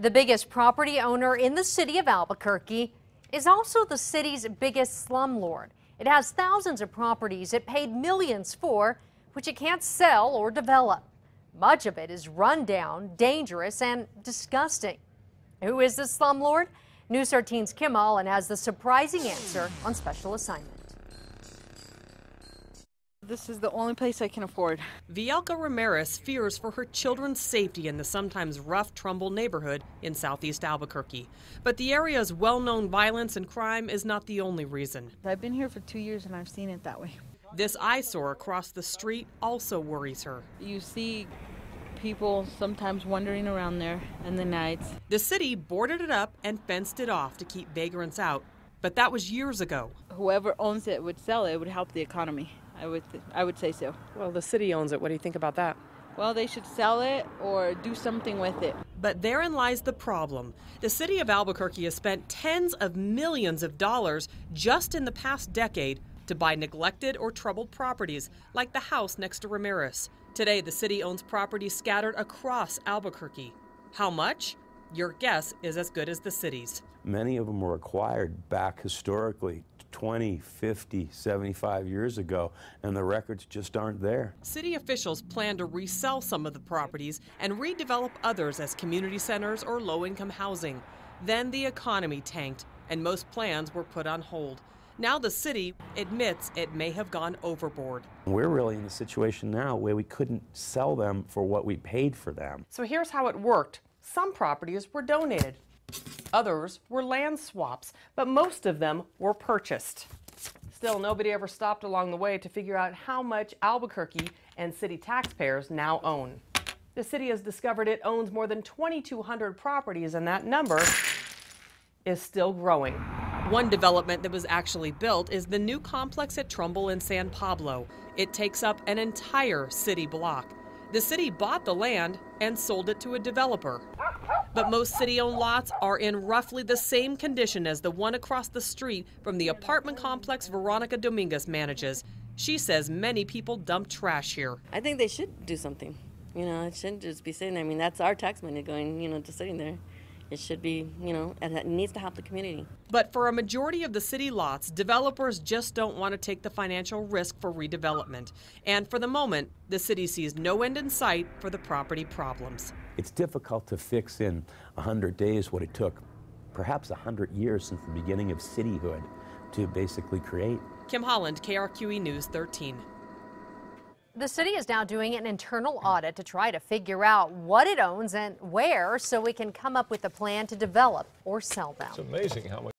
The biggest property owner in the city of Albuquerque is also the city's biggest slumlord. It has thousands of properties it paid millions for, which it can't sell or develop. Much of it is run down, dangerous, and disgusting. Who is this slumlord? News 13's Kim Holland has the surprising answer on Special Assignment. This is the only place I can afford. Vielka Ramirez fears for her children's safety in the sometimes rough Trumbull neighborhood in southeast Albuquerque. But the area's well-known violence and crime is not the only reason. I've been here for 2 years and I've seen it that way. This eyesore across the street also worries her. You see people sometimes wandering around there in the nights. The city boarded it up and fenced it off to keep vagrants out. But that was years ago. Whoever owns it would sell it. It would help the economy. I would say so. Well, the city owns it. What do you think about that? Well, they should sell it or do something with it. But therein lies the problem. The city of Albuquerque has spent tens of millions of dollars just in the past decade to buy neglected or troubled properties like the house next to Ramirez. Today, the city owns properties scattered across Albuquerque. How much? Your guess is as good as the city's. Many of them were acquired back historically 20, 50, 75 years ago, and the records just aren't there. City officials plan to resell some of the properties and redevelop others as community centers or low-income housing. Then the economy tanked, and most plans were put on hold. Now the city admits it may have gone overboard. We're really in a situation now where we couldn't sell them for what we paid for them. So here's how it worked. Some properties were donated. Others were land swaps, but most of them were purchased. Still, nobody ever stopped along the way to figure out how much Albuquerque and city taxpayers now own. The city has discovered it owns more than 2,200 properties, and that number is still growing. One development that was actually built is the new complex at Trumbull in San Pablo. It takes up an entire city block. The city bought the land and sold it to a developer. But most city-owned lots are in roughly the same condition as the one across the street from the apartment complex Veronica Dominguez manages. She says many people dump trash here. I think they should do something. It shouldn't just be sitting there. I mean, that's our tax money going, just sitting there. It should be, and it needs to help the community. But for a majority of the city lots, developers just don't want to take the financial risk for redevelopment. And for the moment, the city sees no end in sight for the property problems. It's difficult to fix in 100 days what it took perhaps 100 years since the beginning of cityhood to basically create. Kim Holland, KRQE News 13. The city is now doing an internal audit to try to figure out what it owns and where so we can come up with a plan to develop or sell them. It's amazing how much